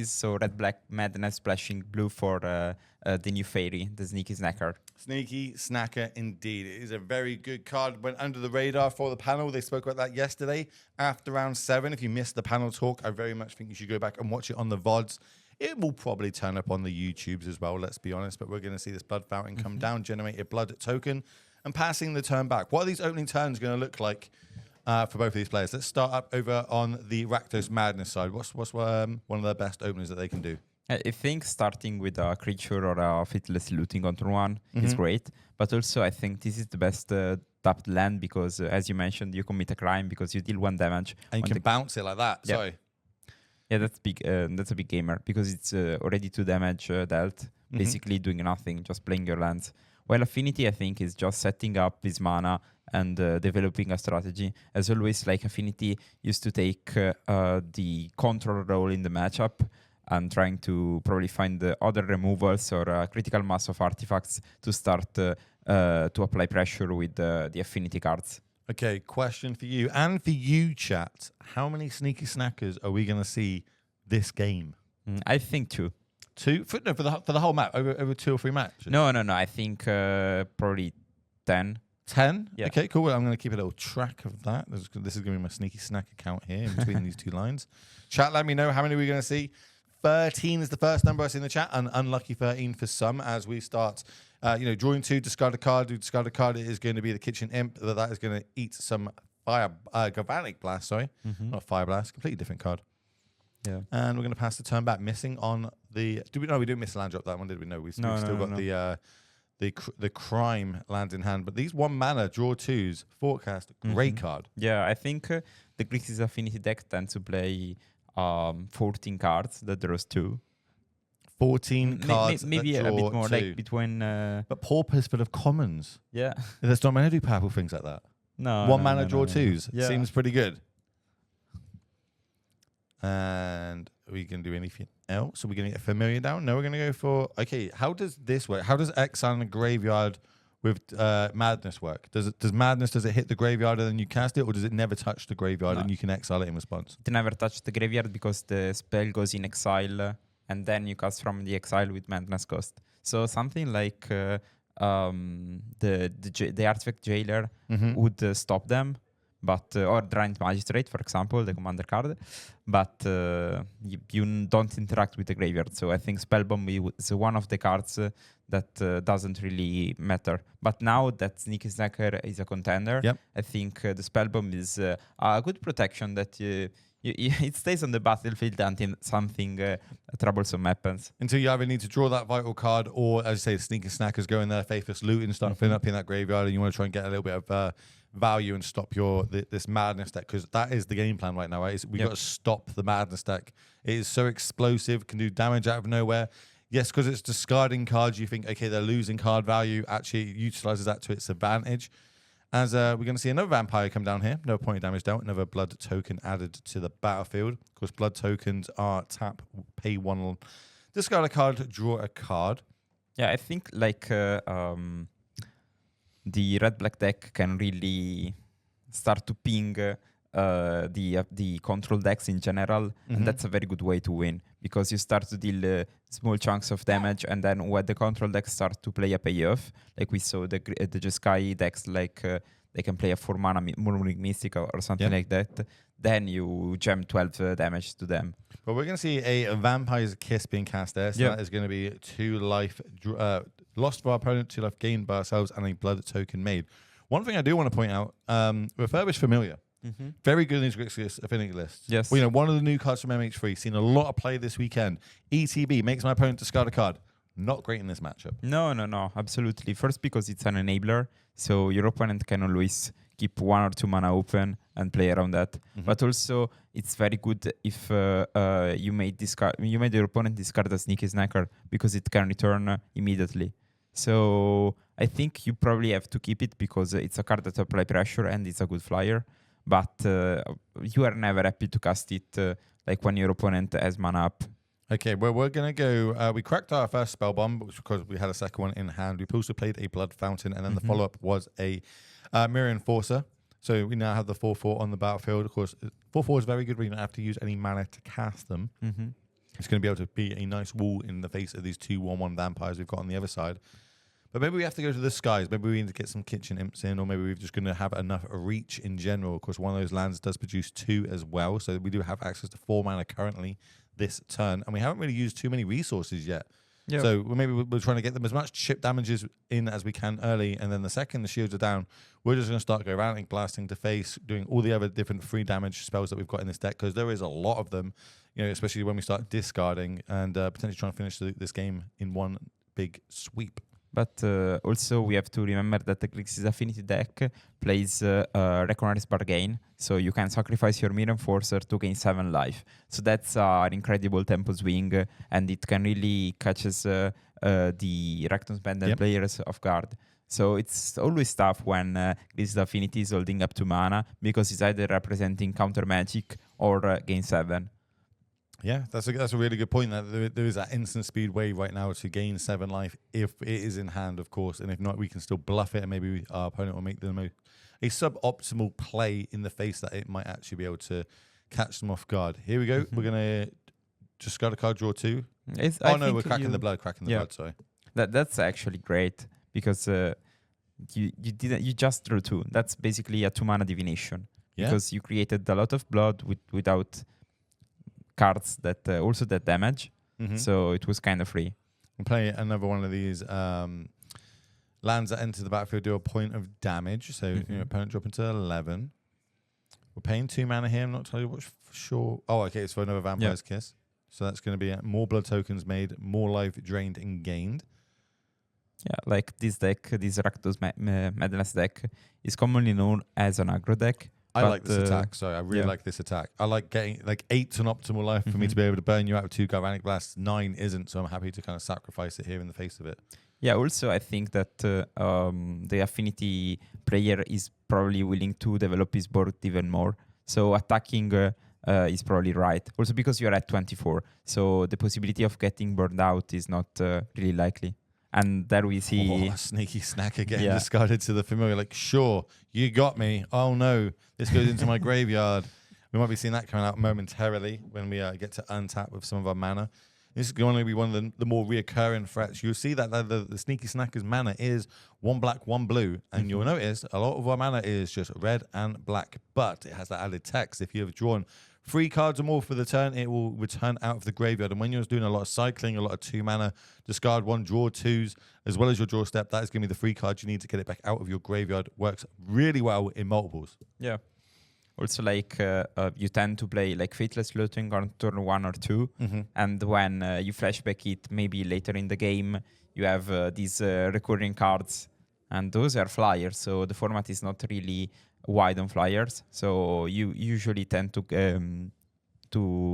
Grixis, so red-black madness splashing blue for the new fairy, the Sneaky Snacker. Sneaky Snacker, indeed. It is a very good card. Went under the radar for the panel. They spoke about that yesterday after round 7. If you missed the panel talk, I very much think you should go back and watch it on the VODs. It will probably turn up on the YouTubes as well, let's be honest. But we're going to see this blood fountain come down, generate a blood token, and passing the turn back. What are these opening turns going to look like for both of these players? Let's start up over on the Rakdos Madness side. What's one of their best openers that they can do? I think starting with a creature or a Faithless Looting on turn 1 is great. But also, I think this is the best tapped land because, as you mentioned, you commit a crime because you deal 1 damage. And you can bounce it like that. Yeah. Sorry. Yeah, that's big. That's a big gamer because it's already 2 damage dealt, basically doing nothing, just playing your lands. While Affinity, I think, is just setting up his mana and developing a strategy. As always, like Affinity used to take the control role in the matchup and trying to probably find the other removals or critical mass of artifacts to start to apply pressure with the Affinity cards. Okay, question for you and for you, chat. How many Sneaky Snackers are we going to see this game? I think 2. 2? For the whole map, over 2 or 3 matches? No. I think probably 10. 10? Yeah. Okay, cool. Well, I'm going to keep a little track of that. This is going to be my Sneaky Snack account here in between these 2 lines. Chat, let me know how many we're going to see. 13 is the first number I see in the chat, and unlucky 13 for some as we start, drawing 2, discard a card. Do discard a card. It is going to be the Kitchen Imp. That is going to eat some Galvanic Blast, sorry. Not Fire Blast, completely different card. Yeah. And we're going to pass the turn back, missing on the... we didn't miss a land drop that one, did we? No, we've still got the crime land in hand. But these 1 mana, draw 2s, forecast, great card. Yeah, I think the Grixis Affinity deck tends to play 14 cards that draws 2. 14 cards maybe a bit more, 2. like between... But Pauper's full of commons. Yeah. There's not many do powerful things like that. No. 1 mana, draw 2s. Yeah. Seems pretty good. And we can do anything else. So we're going to get a familiar down. No, we're going to go for... Okay, how does this work? How does Exile in the Graveyard with Madness work? Does it hit the graveyard and then you cast it, or does it never touch the graveyard and you can exile it in response? It never touch the graveyard because the spell goes in exile and then you cast from the exile with Madness cost. So something like the Artifact Jailer would stop them. But or Giant Magistrate, for example, the commander card, but you don't interact with the graveyard. So I think Spellbomb is one of the cards that doesn't really matter. But now that Sneaky Snacker is a contender, I think the Spellbomb is a good protection that it stays on the battlefield until something troublesome happens. Until you either need to draw that vital card, or as I say, Sneaky Snackers go in there, Faithless Loot, and start filling up in that graveyard, and you want to try and get a little bit of value and stop this Madness deck, because that is the game plan right now, right? We've got to stop the Madness deck. It is so explosive, can do damage out of nowhere. Yes, because it's discarding cards, you think, okay, they're losing card value. Actually, it utilizes that to its advantage. As we're going to see another Vampire come down here. No point of damage dealt. Another blood token added to the battlefield. Of course, blood tokens are tap, pay 1, discard a card, draw a card. Yeah, I think like the red-black deck can really start to ping the control decks in general, and that's a very good way to win because you start to deal small chunks of damage, and then when the control decks start to play a payoff, like we saw the Jeskai decks, like they can play a 4 mana Murmuring Mystic or something like that, then you jam 12 damage to them. But we're going to see a Vampire's Kiss being cast there, so that is going to be 2 life lost for our opponent, 2 life gained by ourselves, and a blood token made. One thing I do want to point out, Refurbished Familiar. Very good in these Grixis Affinity lists. Yes. Well, one of the new cards from MH3, seen a lot of play this weekend. ETB makes my opponent discard a card. Not great in this matchup. No, absolutely. First, because it's an enabler, so your opponent can always keep 1 or 2 mana open and play around that. But also, it's very good if you made your opponent discard a Sneaky Snacker because it can return immediately. So I think you probably have to keep it because it's a card that apply pressure and it's a good flyer. But you are never happy to cast it like when your opponent has mana up. Okay, well, we're going to go... we cracked our first spell bomb because we had a second one in hand. We also played a Blood Fountain, and then the follow-up was a Mirror Enforcer. So we now have the 4/4 on the battlefield. Of course, 4/4 is very good when you don't have to use any mana to cast them. It's going to be able to be a nice wall in the face of these 2/1/1 vampires we've got on the other side. But maybe we have to go to the skies. Maybe we need to get some kitchen imps in, or maybe we're just going to have enough reach in general. Of course, one of those lands does produce 2 as well. So we do have access to 4 mana currently this turn. And we haven't really used too many resources yet. Yeah. So maybe we're trying to get them as much chip damages in as we can early. And then the second the shields are down, we're just going to start Galvanic Blasting to face, doing all the other different free damage spells that we've got in this deck. Because there is a lot of them, especially when we start discarding and potentially trying to finish this game in one big sweep. But also we have to remember that the Grixis Affinity deck plays Recognized Bargain, so you can sacrifice your Mirror Enforcer to gain 7 life. So that's an incredible tempo swing, and it can really catches the Rakton's Band players off guard. So it's always tough when Grixis Affinity is holding up 2 mana, because it's either representing counter magic or gain 7. Yeah, that's a really good point. That there is that instant speed way right now to gain 7 life if it is in hand, of course, and if not, we can still bluff it, and maybe our opponent will make a suboptimal play in the face that it might actually be able to catch them off guard. Here we go. We're gonna discard a card, draw 2. We're cracking the blood. Sorry. That's actually great, because you just drew 2. That's basically a 2 mana divination, because you created a lot of blood without cards that also that damage, so it was kind of free. We'll play another one of these lands that enter the battlefield, do a point of damage. So opponent drop into 11. We're paying 2 mana here. I'm not telling you what for sure. Oh, okay, it's for another Vampire's Kiss. So that's going to be more blood tokens made, more life drained and gained. Yeah, like this deck, this Rakdos Madness deck is commonly known as an aggro deck. I like this attack. Sorry, I really like this attack. I like getting 8's an optimal life for me to be able to burn you out with 2 Galvanic Blasts. 9 isn't, so I'm happy to kind of sacrifice it here in the face of it. Yeah, also I think that the Affinity player is probably willing to develop his board even more. So attacking is probably right. Also because you're at 24, so the possibility of getting burned out is not really likely. And there we see... a sneaky snacker getting discarded to the familiar. Like, sure, you got me. Oh, no, this goes into my graveyard. We might be seeing that coming out momentarily when we get to untap with some of our mana. This is going to be one of the more reoccurring threats. You'll see that the sneaky snacker's mana is 1 black, 1 blue. And you'll notice a lot of our mana is just red and black. But it has that added text. If you have drawn 3 cards or more for the turn, it will return out of the graveyard. And when you're doing a lot of cycling, a lot of 2 mana, discard 1, draw 2s, as well as your draw step, that is going to be the 3 cards you need to get it back out of your graveyard. Works really well in multiples. Yeah. Also, like, you tend to play like Faithless Looting on turn 1 or 2. And when you flashback it, maybe later in the game, you have these recurring cards. And those are flyers, so the format is not really wide on flyers, so you usually tend to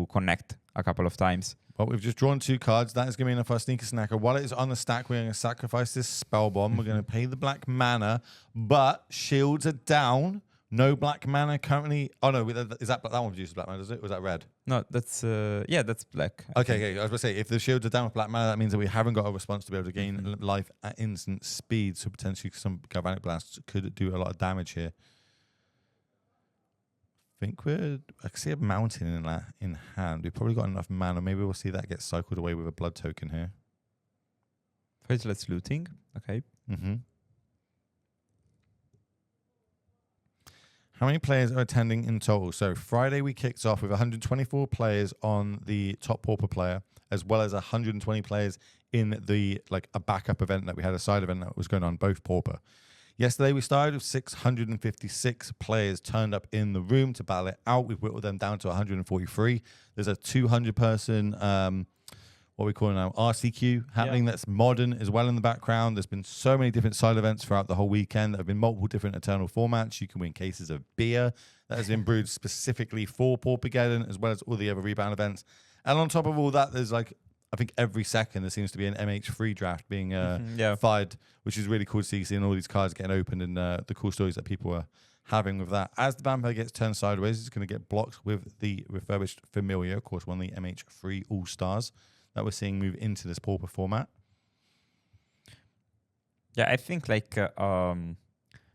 connect a couple of times. Well, we've just drawn 2 cards. That is going to be enough for our Sneaker Snacker. While it is on the stack, we're going to sacrifice this Spell Bomb. We're going to pay the black mana, but shields are down. No black mana currently. Oh no, is that one produces black mana? Does it? Or was that red? No, that's that's black. Okay. I was going to say, if the shields are down with black mana, that means that we haven't got a response to be able to gain life at instant speed. So potentially some Galvanic Blasts could do a lot of damage here. I can see a mountain in hand. We've probably got enough mana. Maybe we'll see that get cycled away with a blood token here. Faithless Looting. Okay. How many players are attending in total? So Friday we kicked off with 124 players on the top Pauper player, as well as 120 players in a backup event that we had, a side event that was going on, both Pauper. Yesterday we started with 656 players turned up in the room to battle it out. We've whittled them down to 143. There's a 200-person what we call now RCQ happening that's modern as well in the background. There's been so many different side events throughout the whole weekend. There have been multiple different Eternal formats. You can win cases of beer that has been brewed specifically for Paupergeddon, as well as all the other rebound events. And on top of all that, there's I think every second there seems to be an MH3 draft being fired, which is really cool to see, seeing all these cards getting opened and the cool stories that people are having with that. As the Vampire gets turned sideways, it's going to get blocked with the refurbished Familiar, of course, one of the MH3 All-Stars that we're seeing move into this Pauper format. Yeah, I think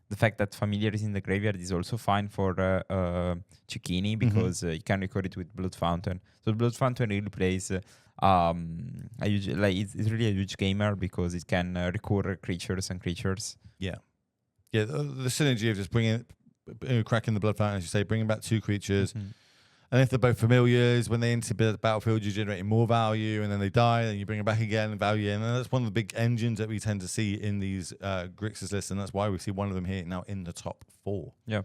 the fact that Familiar is in the graveyard is also fine for Cecchini because you can record it with Blood Fountain. So Blood Fountain really plays a huge, like it's really a huge gamer because it can record creatures and creatures. Yeah, the synergy of just cracking the Blood Fountain, as you say, bringing back 2 creatures. And if they're both familiars, when they enter the battlefield, you're generating more value, and then they die, and you bring them back again and value. And that's one of the big engines that we tend to see in these Grixis lists, and that's why we see one of them here now in the top 4. Yeah.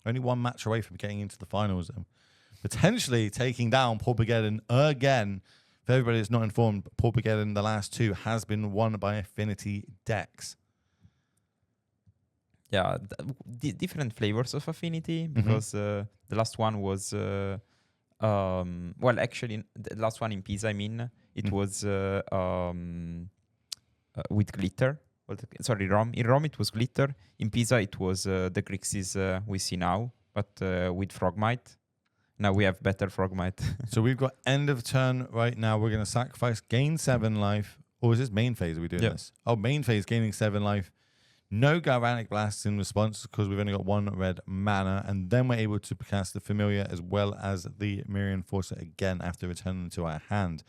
Only one match away from getting into the finals, and potentially taking down Paupergeddon again. For everybody that's not informed, Paupergeddon, the last 2, has been won by Affinity decks. Yeah, different flavors of Affinity because the last one was... well, actually, the last one in Pisa, I mean, it was with glitter. Sorry, Rome. In Rome, it was glitter. In Pisa, it was the Grixis we see now, but with Frogmite. Now we have better Frogmite. So we've got end of turn right now. We're going to sacrifice, gain 7 life. Or is this main phase? Are we doing this? Oh, main phase, gaining 7 life. No Galvanic Blasts in response because we've only got 1 red mana, and then we're able to cast the Familiar as well as the Mirror Enforcer again after returning to our hand.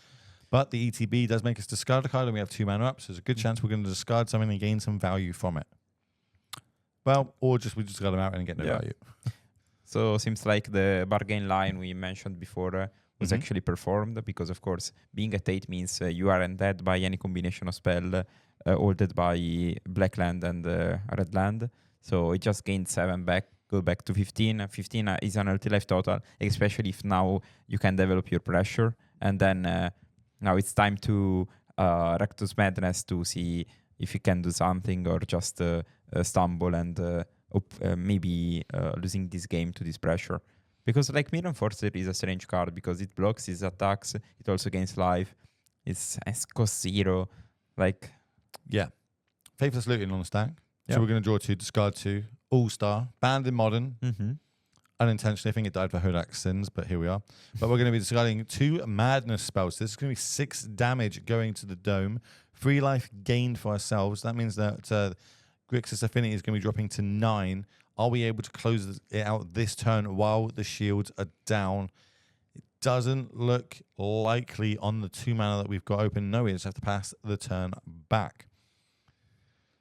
But the ETB does make us discard a card, and we have 2 mana up, so there's a good chance we're going to discard something and gain some value from it. Well, or we just got them out and get no value. So seems like the bargain line we mentioned before was actually performed because, of course, being at 8 means you aren't dead by any combination of spell. Holded by black land and red land, so it just gained 7 back, go back to 15. 15 is an ulti-life total, especially if now you can develop your pressure, and then now it's time to Rectus Madness to see if you can do something or just stumble and maybe losing this game to this pressure. Because like Mirror Enforcer is a strange card because it blocks his attacks, it also gains life, it's cost 0, like... Yeah. Faithless Looting on the stack. So we're going to draw 2, discard 2. All-Star. Banned in Modern. Unintentionally. I think it died for Hodak's sins, but here we are. But we're going to be discarding 2 Madness spells. This is going to be 6 damage going to the Dome. 3 life gained for ourselves. That means that Grixis Affinity is going to be dropping to 9. Are we able to close it out this turn while the shields are down? It doesn't look likely on the 2 mana that we've got open. No, we just have to pass the turn back.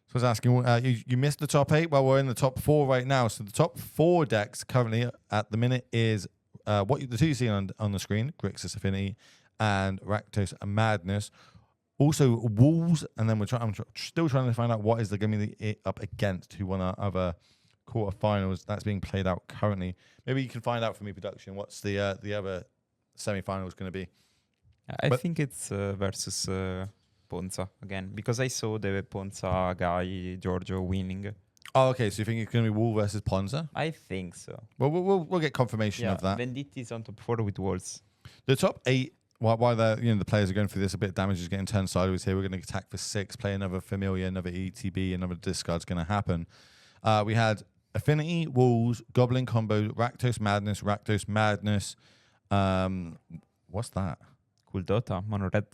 So I was asking, you missed the top 8? Well, we're in the top 4 right now. So the top 4 decks currently at the minute is the 2 you see on the screen, Grixis Affinity and Rakdos Madness. Also Wolves, and then I'm still trying to find out what is going to be up against who won our other quarterfinals. That's being played out currently. Maybe you can find out from me, production, what's the other semi-finals going to be. I think it's versus Ponza again, because I saw the Ponza guy, Giorgio, winning. Oh, okay. So you think it's going to be Wall versus Ponza? I think so. Well, we'll get confirmation of that. Venditti is on top 4 with Walls. The top 8, while the players are going through this, a bit of damage is getting turned sideways here. We're going to attack for 6, play another Familiar, another ETB, another discard's going to happen. We had Affinity, Walls, Goblin combo, Rakdos Madness, what's that? Kuldota, mono red.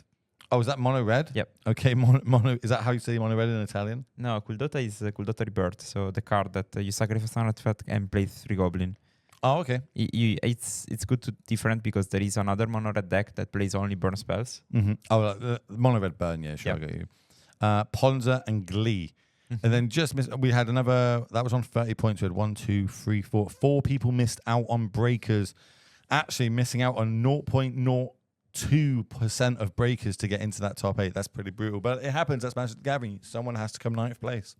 Oh, is that mono red? Yep. Okay, mono. Is that how you say mono red in Italian? No, Kuldota is Kuldota Rebirth, so the card that you sacrifice an artifact and play 3 goblin. Oh, okay. It's good to different because there is another mono red deck that plays only burn spells. Oh, mono red burn. Yeah, sure. Yep. I got you. Ponza and Glee. And then we had another, that was on 30 points. We had 1, 2, 3, 4. 4 people missed out on breakers. Actually missing out on 0.02% of breakers to get into that top 8. That's pretty brutal. But it happens. That's Magic the Gathering. Someone has to come 9th place.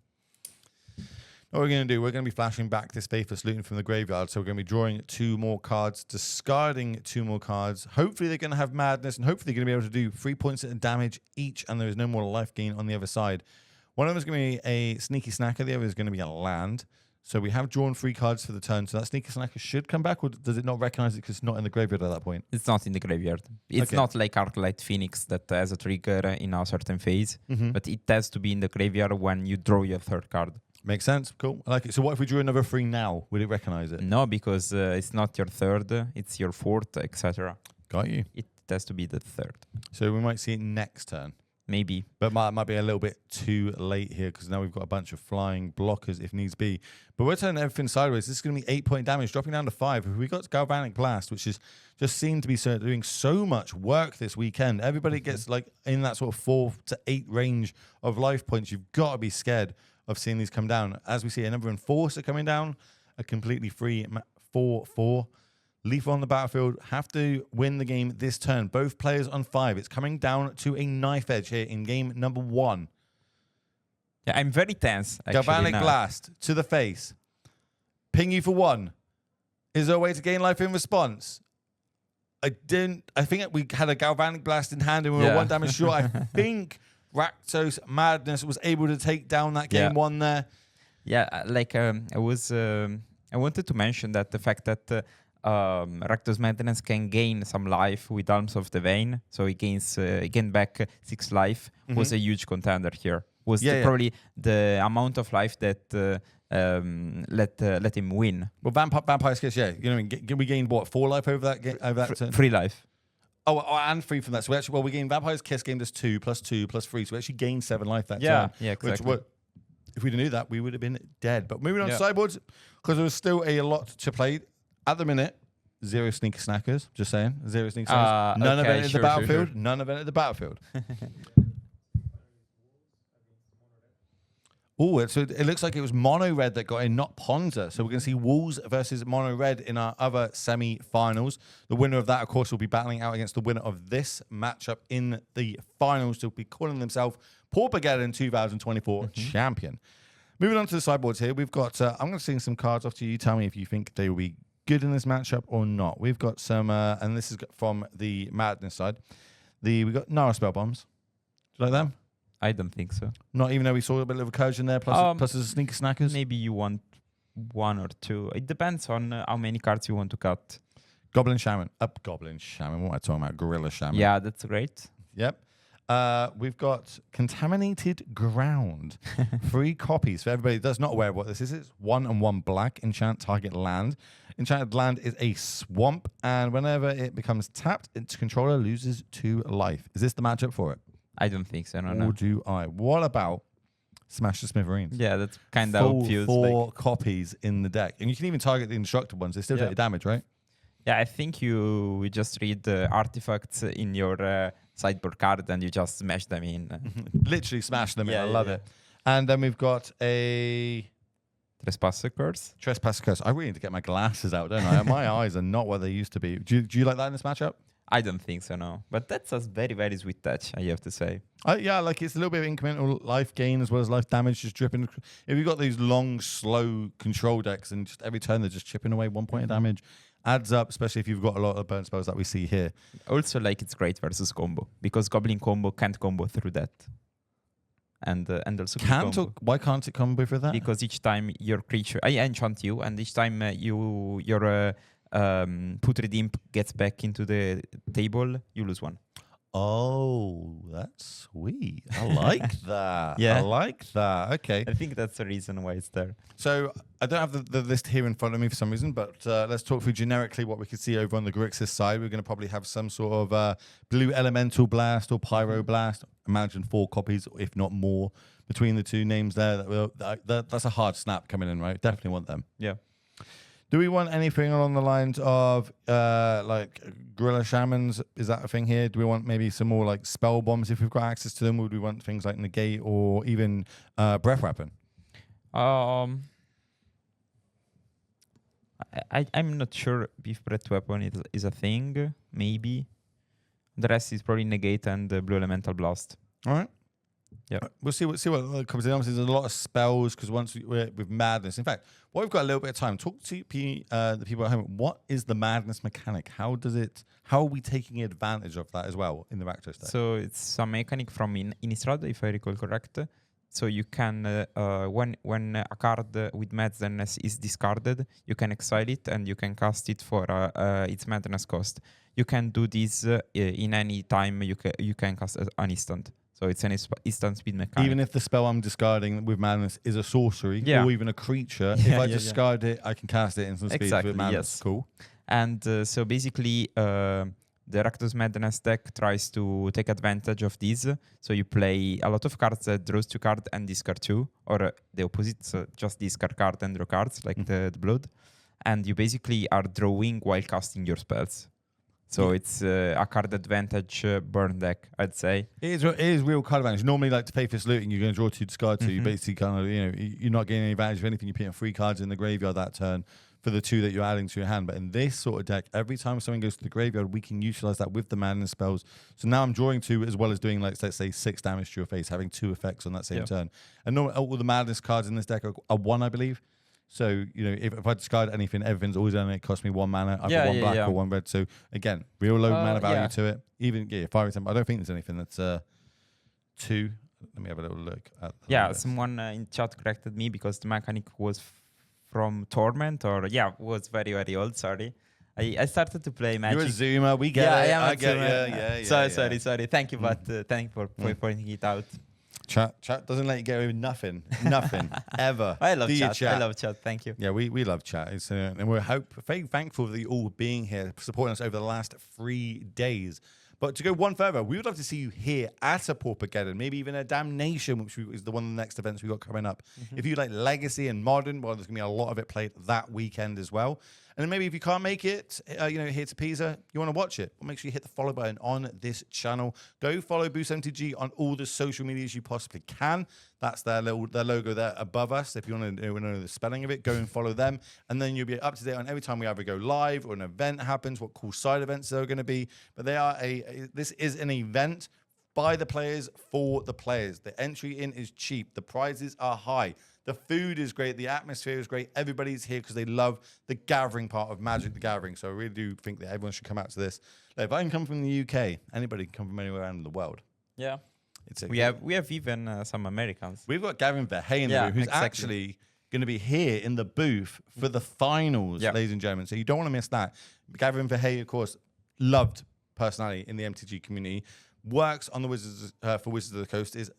What we're going to do, we're going to be flashing back this Faithless Looting from the graveyard. So we're going to be drawing 2 more cards, discarding 2 more cards. Hopefully they're going to have Madness, and hopefully they're going to be able to do 3 points of damage each, and there is no more life gain on the other side. One of them is going to be a Sneaky Snacker. The other is going to be a land. So we have drawn 3 cards for the turn. So that Sneaky Snacker should come back, or does it not recognize it because it's not in the graveyard at that point? It's not in the graveyard. It's not like Arclight Phoenix that has a trigger in a certain phase, but it has to be in the graveyard when you draw your 3rd card. Makes sense. Cool. I like it. So what if we drew another 3 now? Would it recognize it? No, because it's not your 3rd, it's your 4th, etc. Got you. It has to be the 3rd. So we might see it next turn. maybe. But might be a little bit too late here because now we've got a bunch of flying blockers if needs be. But we're turning everything sideways. This is going to be 8-point damage, dropping down to 5. If we got Galvanic Blast, which is just seemed to be doing so much work this weekend. Everybody gets like in that sort of 4 to 8 range of life points. You've got to be scared of seeing these come down. As we see, another Enforcer coming down, a completely free 4/4. Lethal on the battlefield, have to win the game this turn. Both players on 5. It's coming down to a knife edge here in game number 1. Yeah, I'm very tense. Galvanic Blast to the face. Ping you for 1. Is there a way to gain life in response? I think we had a Galvanic Blast in hand and we were 1 damage short. I think Raktos Madness was able to take down that game 1 there. Yeah, like I wanted to mention that the fact that Raktos Madness can gain some life with Arms of the Vein, so he gained back 6 life, was a huge contender here. Was probably the amount of life that let him win. Well, Vampire's Kiss, we gained what, 4 life over that turn? 3 life. Oh, and 3 from that. So we gained Vampire's Kiss gained us 2 plus 2 plus 3, so we actually gained 7 life that turn. Yeah, exactly. If we didn't do that, we would have been dead. But moving on to sideboards, because there was still a lot to play. At the minute, 0 Sneaker Snackers. Just saying. 0 Sneaker Snackers. None event in the battlefield. Sure. None event in the battlefield. Oh, so it looks like it was Mono Red that got in, not Ponza. So we're going to see Wolves versus Mono Red in our other semi-finals. The winner of that, of course, will be battling out against the winner of this matchup in the finals. They'll be calling themselves Paupergeddon 2024 champion. Moving on to the sideboards here, we've got, I'm going to sing some cards off to you. Tell me if you think they will be good in this matchup or not. We've got some, and this is from the Madness side. We've got Nara Spell Bombs. Do you like them? I don't think so. Not even though we saw a bit of recursion there, plus the Sneaker Snackers? Maybe you want 1 or 2. It depends on how many cards you want to cut. Goblin Shaman. Goblin Shaman. What am I talking about? Gorilla Shaman. Yeah, that's great. Yep. We've got Contaminated Ground. 3 copies. For everybody that's not aware of what this is, it's 1 and 1 black. Enchant target land. Enchanted land is a swamp, and whenever it becomes tapped, its controller loses 2 life. Is this the matchup for it? I don't think so. No, or do I? What about Smash the Smithereens? Yeah, that's kind of obvious. 4 copies in the deck. And you can even target the indestructible ones. They still take damage, right? Yeah, I think you just read the artifacts in your sideboard card and you just smash them in. Literally smash them in. I love it. And then we've got a Trespasser Curse. Trespasser Curse. I really need to get my glasses out, don't I? My eyes are not what they used to be. Do you like that in this matchup? I don't think so, no. But that's a very, very sweet touch, I have to say. Yeah, like it's a little bit of incremental life gain as well as life damage just dripping. If you've got these long, slow control decks and just every turn they're just chipping away 1 point of damage, adds up, especially if you've got a lot of burn spells that we see here. Also, like, it's great versus combo because Goblin combo can't combo through that. And also why can't it combo through that? Because each time your creature, I enchant you, and each time your Putrid Imp gets back into the table, you lose 1. Oh, that's sweet. I like that. I like that. Okay. I think that's the reason why it's there. So I don't have the list here in front of me for some reason, but let's talk through generically what we can see over on the Grixis side. We're going to probably have some sort of blue Elemental Blast or Pyro Blast. Imagine 4 copies, if not more, between the 2 names there. That's a hard snap coming in, right? Definitely want them. Yeah. Do we want anything along the lines of like Gorilla Shamans? Is that a thing here? Do we want maybe some more like spell bombs if we've got access to them? Or do we want things like Negate or even Breath Weapon? I'm not sure if Breath Weapon is a thing. Maybe. The rest is probably Negate and Blue Elemental Blast. All right. Yeah, we'll see what comes in. Obviously, there's a lot of spells because once we're with Madness. In fact, while we've got a little bit of time, talk to the people at home. What is the Madness mechanic? How are we taking advantage of that as well in the Raktos deck? So it's a mechanic from Innistrad, if I recall correct. So you can when a card with Madness is discarded, you can exile it and you can cast it for its Madness cost. You can do this in any time you can cast an instant. So it's an instant speed mechanic. Even if the spell I'm discarding with Madness is a sorcery or even a creature, if I discard it, I can cast it instant speed with Madness. Yes. Cool. And so basically, the Rakdos Madness deck tries to take advantage of this. So you play a lot of cards that draws 2 cards and discard 2, or the opposite, so just discard card and draw cards, like the Blood. And you basically are drawing while casting your spells. So it's a card advantage burn deck, I'd say. It is real card advantage. Normally, like to Faithless Looting, you're going to draw 2, discard 2. You basically kind of, you're not getting any advantage of anything. You're putting 3 cards in the graveyard that turn for the 2 that you're adding to your hand. But in this sort of deck, every time someone goes to the graveyard, we can utilize that with the madness spells. So now I'm drawing 2 as well as doing, like, let's say 6 damage to your face, having 2 effects on that same turn. And normally, all the madness cards in this deck are 1, I believe. So, if I discard anything, everything's always going to cost me 1 mana. I've got 1 black or 1 red. So, again, real low mana value to it. Even, 5 example, I don't think there's anything that's 2. Let me have a little look at someone in chat corrected me because the mechanic was from Torment, or was very, very old, sorry. I started to play Magic. You're a Zoomer, we get it. I get it. Sorry. Thank you, but thank you for pointing it out. Chat doesn't let you get away with nothing, ever. I love chat. Thank you. Yeah, we love chat. And we're very thankful for you all being here, supporting us over the last 3 days. But to go one further, we would love to see you here at a Paupergeddon, maybe even a Damnation, which is the one of the next events we got coming up. If you like Legacy and Modern, well, there's going to be a lot of it played that weekend as well. And then maybe if you can't make it, here to Pisa, you want to watch it, well, make sure you hit the follow button on this channel. Go follow Boost MTG on all the social medias you possibly can. That's their logo there above us. If you want to know the spelling of it, go and follow them. And then you'll be up to date on every time we either go live or an event happens, what cool side events there are going to be. But this is an event by the players for the players. The entry in is cheap. The prizes are high. The food is great. The atmosphere is great. Everybody's here because they love the gathering part of Magic the Gathering. So I really do think that everyone should come out to this. Like, if I can come from the UK, anybody can come from anywhere around the world. Yeah. We have even some Americans. We've got Gavin Verhey in the booth, who's actually going to be here in the booth for the finals, ladies and gentlemen. So you don't want to miss that. Gavin Verhey, of course, loved personality in the MTG community. Works on the Wizards for Wizards of the Coast. Is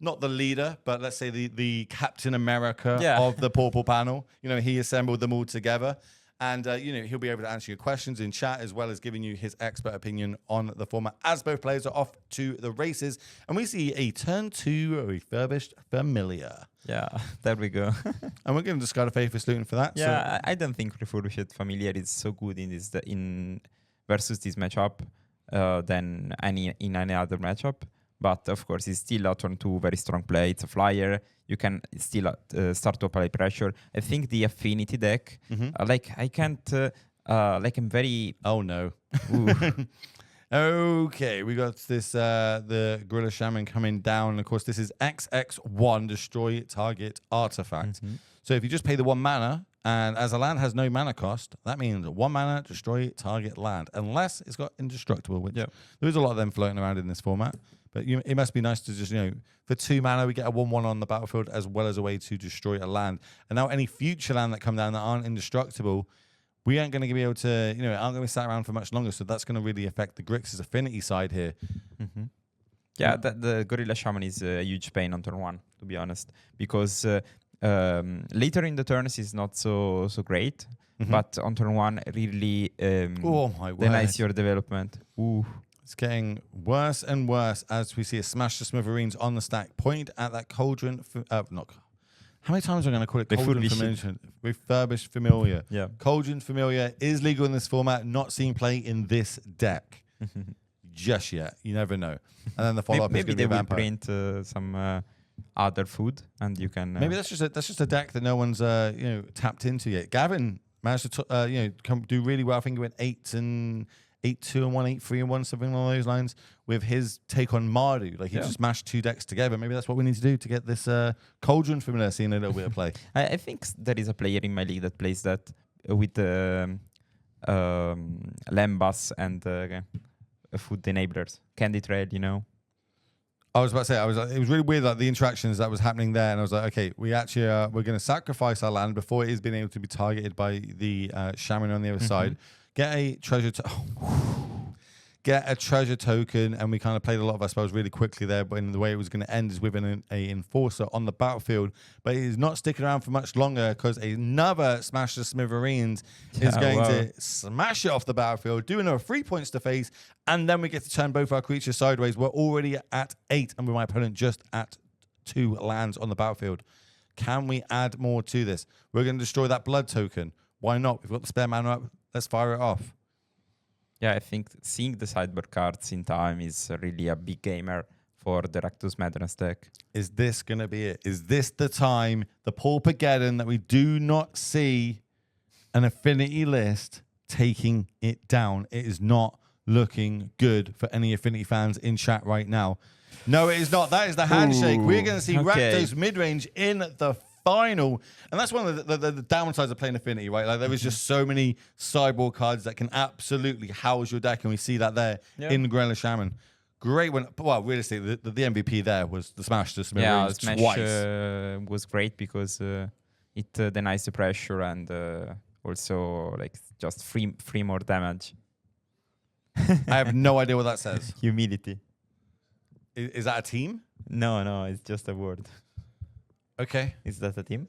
not the leader, but let's say the Captain America of the Pauper panel. He assembled them all together. And, he'll be able to answer your questions in chat as well as giving you his expert opinion on the format as both players are off to the races. And we see a turn 2 refurbished Familiar. Yeah, there we go. And we're going to discard a Faithless Looting for that. Yeah, so I don't think refurbished Familiar is so good versus this matchup than in any other matchup. But of course, it's still a turn 2 very strong play. It's a flyer. You can still start to apply pressure. I think the Affinity deck, I can't, I'm very... Oh, no. Okay, we got this, the Gorilla Shaman coming down. Of course, this is XX1, destroy target artifact. So if you just pay the 1 mana, and as a land has no mana cost, that means 1 mana, destroy target land. Unless it's got indestructible, which there is a lot of them floating around in this format. But it must be nice to just, for 2 mana, we get a 1/1 on the battlefield as well as a way to destroy a land. And now any future land that come down that aren't indestructible, we aren't going to be able to, aren't going to be sat around for much longer. So that's going to really affect the Grixis affinity side here. Yeah, the Gorilla Shaman is a huge pain on turn 1, to be honest. Because later in the turns is not so great. But on turn 1, really denies your development. Ooh. It's getting worse and worse as we see a smash to smithereens on the stack. Point at that cauldron. How many times am I going to call it cauldron familiar? Refurbished Familiar. Yeah. Cauldron Familiar is legal in this format, not seen play in this deck. Just yet. You never know. And then the follow-up is going to be Vampire. Maybe they will print some other food and you can... Maybe that's just a deck that no one's tapped into yet. Gavin managed to do really well. I think he went 8-2 and 1, 8-3 and 1, something along those lines. With his take on Mardu, he just mashed 2 decks together. Maybe that's what we need to do to get this Cauldron Familiar seeing a little bit of play. I think there is a player in my league that plays that with Lambas and food enablers, Candy Trail. I was about to say, it was really weird, the interactions that was happening there, and I was like, okay, we actually we're going to sacrifice our land before it is being able to be targeted by the shaman on the other side. Get a treasure get a treasure token, and we kind of played a lot of our spells really quickly there, but in the way it was going to end is with an enforcer on the battlefield, but he's not sticking around for much longer because another Smash the Smithereens is going to smash it off the battlefield, do another 3 points to face, and then we get to turn both our creatures sideways. We're already at 8, and with my opponent just at 2 lands on the battlefield. Can we add more to this? We're going to destroy that blood token. Why not? We've got the spare mana up. Let's fire it off. Yeah, I think seeing the sideboard cards in time is really a big gamer for the Rectus Madness deck. Is this going to be it? Is this the time, the Paupergeddon, that we do not see an affinity list taking it down? It is not looking good for any affinity fans in chat right now. No, it is not. That is the handshake. We're going to see Rakdos mid-range in the final. And that's one of the downsides of playing affinity, right? Like, there is just so many sideboard cards that can absolutely house your deck. And we see that there in Grella Shaman. Great one. Well, realistically, the MVP there was the Smash to Smithereens Smash twice. Was great because it denies the pressure and also like just free more damage. I have no idea what that says. Humility. Is that a team? No, it's just a word. Okay. Is that a team?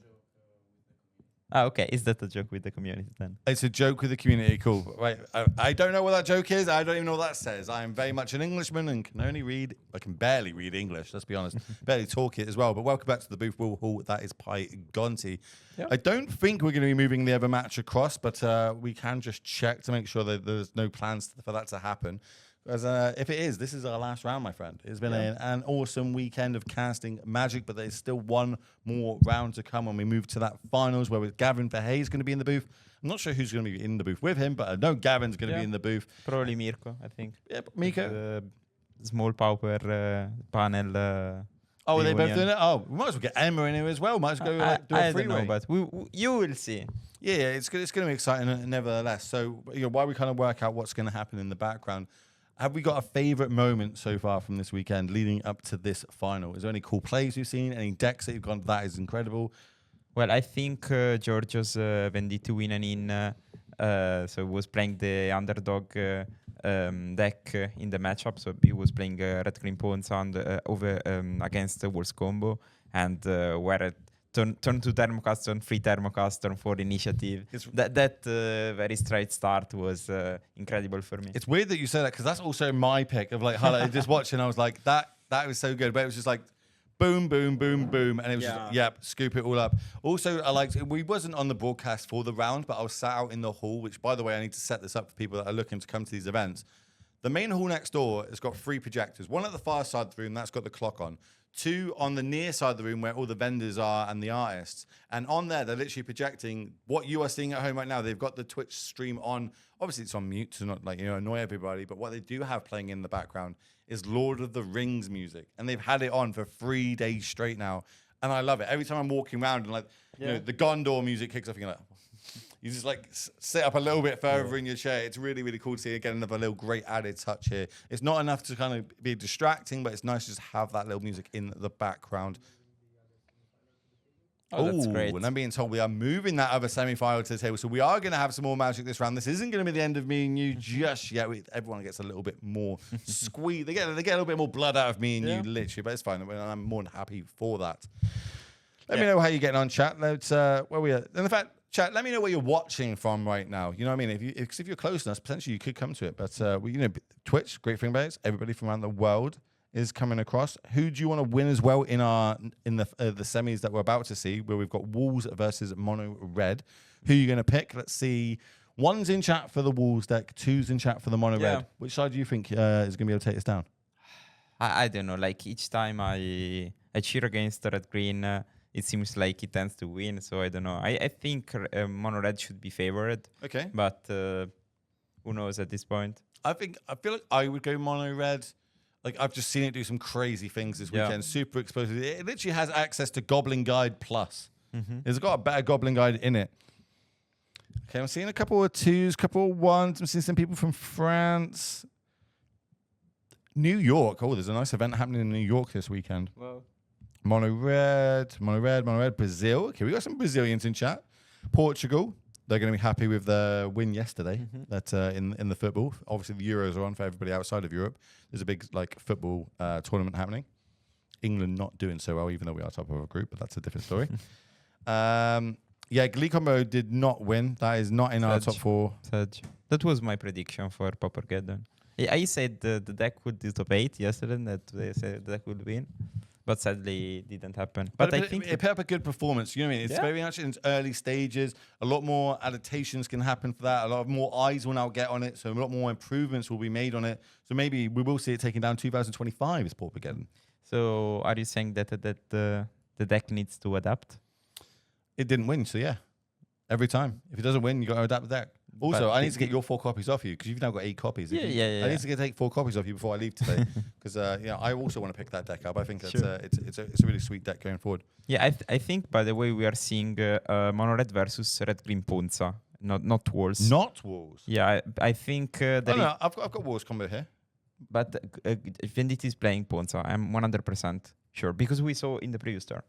Okay. Is that a joke with the community then? It's a joke with the community. Cool. Right. I don't know what that joke is. I don't even know what that says. I am very much an Englishman and can only read. I can barely read English. Let's be honest. Barely talk it as well. But welcome back to the booth, Will Hall. That is Paupergeddon. Yep. I don't think we're going to be moving the other match across, but we can just check to make sure that there's no plans for that to happen. As if it is, this is our last round, my friend. It's been an awesome weekend of casting Magic, but there's still one more round to come when we move to that finals where Gavin Verhey is going to be in the booth. I'm not sure who's going to be in the booth with him, but I know Gavin's going to be in the booth. Probably Mirko, I think. Yeah, Miko. Small Pauper panel. Oh, are they both doing it? Oh, we might as well get Emma in here as well. Might as well go do a freeway. I don't know, but you will see. Yeah, it's going to be exciting nevertheless. So, while we kind of work out what's going to happen in the background, have we got a favorite moment so far from this weekend leading up to this final? Is there any cool plays you've seen? Any decks that you've gone, that is incredible? Well, I think Giorgio's Vendito Winen in, so was playing the underdog deck in the matchup. So he was playing Red Green Pawns over against the Wolves combo, and where turn to Thermocast, turn free Thermocast, turn for initiative. That very straight start was incredible for me. It's weird that you say that because that's also my pick of like highlight. Just watching, I was like, that was so good, but it was just like boom, boom, boom, boom, and it was just, scoop it all up. Also, I liked it. We wasn't on the broadcast for the round, but I was sat out in the hall, which, by the way, I need to set this up for people that are looking to come to these events. The main hall next door has got 3 projectors. One at the far side of the room, that's got the clock on. 2 on the near side of the room where all the vendors are and the artists. And on there, they're literally projecting what you are seeing at home right now. They've got the Twitch stream on. Obviously, it's on mute to not annoy everybody. But what they do have playing in the background is Lord of the Rings music. And they've had it on for 3 days straight now. And I love it. Every time I'm walking around and the Gondor music kicks off, you're like, you just like sit up a little bit further in your chair. It's really, really cool to see again another little great added touch here. It's not enough to kind of be distracting, but it's nice to just have that little music in the background. Oh, that's great. And I'm being told we are moving that other semi-final to the table. So we are going to have some more Magic this round. This isn't going to be the end of me and you just yet. Everyone gets a little bit more squeeze. They get a little bit more blood out of me and you, literally. But it's fine. I'm more than happy for that. Let me know how you're getting on, chat. Let's where we are. And in fact, chat, let me know where you're watching from right now. You know what I mean? If you're close enough, potentially you could come to it. But Twitch, great thing about it is everybody from around the world is coming across. Who do you want to win as well in the semis that we're about to see, where we've got Wolves versus Mono Red? Who are you going to pick? Let's see. 1's in chat for the Wolves deck, 2's in chat for the Mono Red. Which side do you think is going to be able to take us down? I don't know. Like each time I cheer against the Red Green, it seems like it tends to win. So I don't know. I think Mono Red should be favored. Okay. But who knows at this point? I feel like I would go Mono Red. Like, I've just seen it do some crazy things this weekend. Super explosive. It literally has access to Goblin Guide Plus. It's got a better Goblin Guide in it. Okay, I'm seeing a couple of 2s, couple of 1s. I'm seeing some people from France. New York. Oh, there's a nice event happening in New York this weekend. Whoa. Mono Red. Brazil. Okay, we got some Brazilians in chat. Portugal. they're going to be happy with the win yesterday. That in the football, obviously the Euros are on for everybody outside of Europe. There's a big like football tournament happening. England not doing so well, even though we are top of a group, but that's a different story. Glee Combo did not win. That is not in our top 4. That was my prediction for Paupergeddon. I said the deck would do top 8 yesterday, that they said the deck would win. But sadly, it didn't happen. But I think it put up a good performance. You know what I mean? It's very much in its early stages. A lot more adaptations can happen for that. A lot more eyes will now get on it. So a lot more improvements will be made on it. So maybe we will see it taken down 2025 as Paupergeddon. So are you saying that the deck needs to adapt? It didn't win, so yeah. Every time. If it doesn't win, you got to adapt the deck. Also, I need to get your 4 copies off you because you've now got 8 copies. I need to take 4 copies off you before I leave today because I also want to pick that deck up. I think that's it's a really sweet deck going forward. Yeah, I think by the way we are seeing mono red versus red green Ponza, not walls. Not walls. Yeah, I think that. No, I've got walls combo here. But Vendit is playing Ponza. I'm 100% sure because we saw in the previous turn.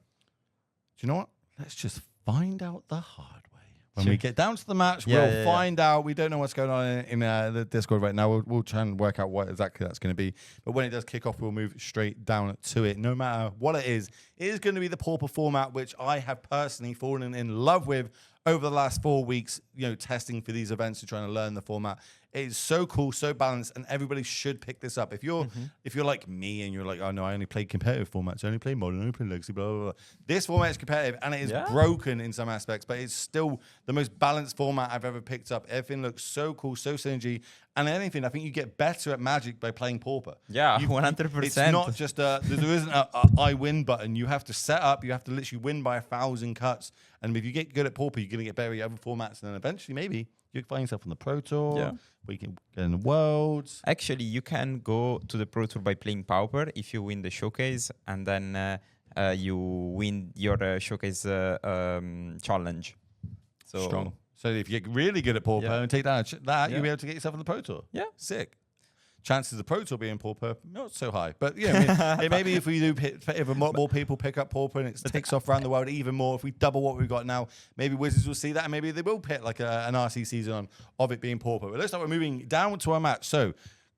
Do you know what? Let's just find out the hard way. When we get down to the match, we'll find out. We don't know what's going on in the Discord right now. We'll try and work out what exactly that's going to be. But when it does kick off, we'll move straight down to it. No matter what it is going to be the Pauper format, which I have personally fallen in love with over the last 4 weeks, testing for these events and trying to learn the format. It's so cool, so balanced, and everybody should pick this up. If you're like me and you're like, oh no, I only play competitive formats, I only play modern, I only play legacy, blah, blah, blah. This format is competitive and it is broken in some aspects, but it's still the most balanced format I've ever picked up. Everything looks so cool, so synergy. And anything, I think you get better at Magic by playing Pauper. Yeah, 100%. It's not just there isn't a I win button. You have to set up, you have to literally win by 1,000 cuts. And if you get good at Pauper, you're going to get better at other formats. And then eventually, maybe you can find yourself on the Pro Tour. Yeah. Where you can get in the Worlds. Actually, you can go to the Pro Tour by playing Pauper if you win the showcase. And then you win your showcase challenge. So strong. So if you get really good at Pauper and take that, you'll be able to get yourself on the Pro Tour. Yeah. Sick. Chances of Pro Tour being Pauper, not so high. But yeah, maybe if we do, if a lot more people pick up Pauper and it takes off around the world even more, if we double what we've got now, maybe Wizards will see that and maybe they will pit like an RC season on of it being Pauper. But looks like we're moving down to our match. So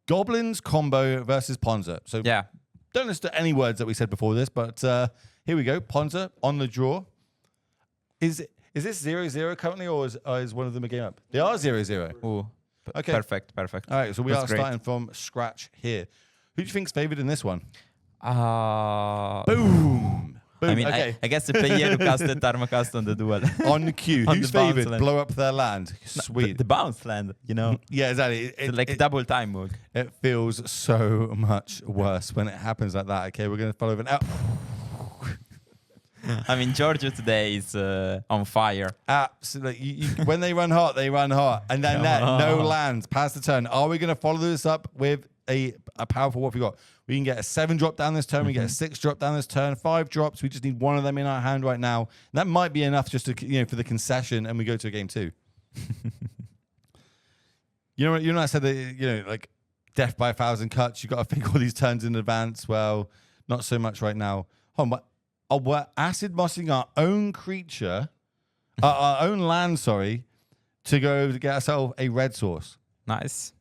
Goblins combo versus Ponza. So don't listen to any words that we said before this, but here we go. Ponza on the draw. Is this 0-0 currently, or is one of them a game up? They are 0-0. Ooh. Okay. Perfect. All right, so we are starting from scratch here. Who do you think's favored in this one? Boom. I mean, okay. I guess the player who casted Tarmacast on the duel. On the queue. Who's favored? Blow up their land. Sweet. The bounce land, Yeah, exactly. Like double time mode. It feels so much worse when it happens like that. Okay, we're going to follow it out. I mean, Georgia today is on fire. Absolutely. When they run hot, they run hot. And then no lands. Pass the turn. Are we going to follow this up with a powerful, what have we got? We can get a 7 drop down this turn. We get a 6 drop down this turn. 5 drops. We just need one of them in our hand right now. And that might be enough just to, for the concession, and we go to a game 2. You know, I said that, like death by 1,000 cuts. You got to think all these turns in advance. Well, not so much right now. Hold on, what? Oh, we're acid mossing our own creature, our own land, to go to get ourselves a red source. Nice.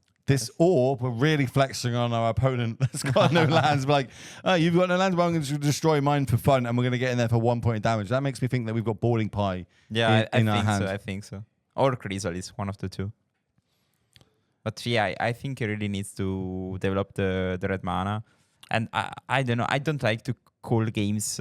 Or we're really flexing on our opponent that's got no lands. We're like, oh, you've got no lands, but I'm going to destroy mine for fun, and we're going to get in there for 1 point of damage. That makes me think that we've got boarding pie in our hand. I think so. Or Chrysalis, one of the two. But yeah, I think he really needs to develop the red mana. And I don't know. I don't like to call games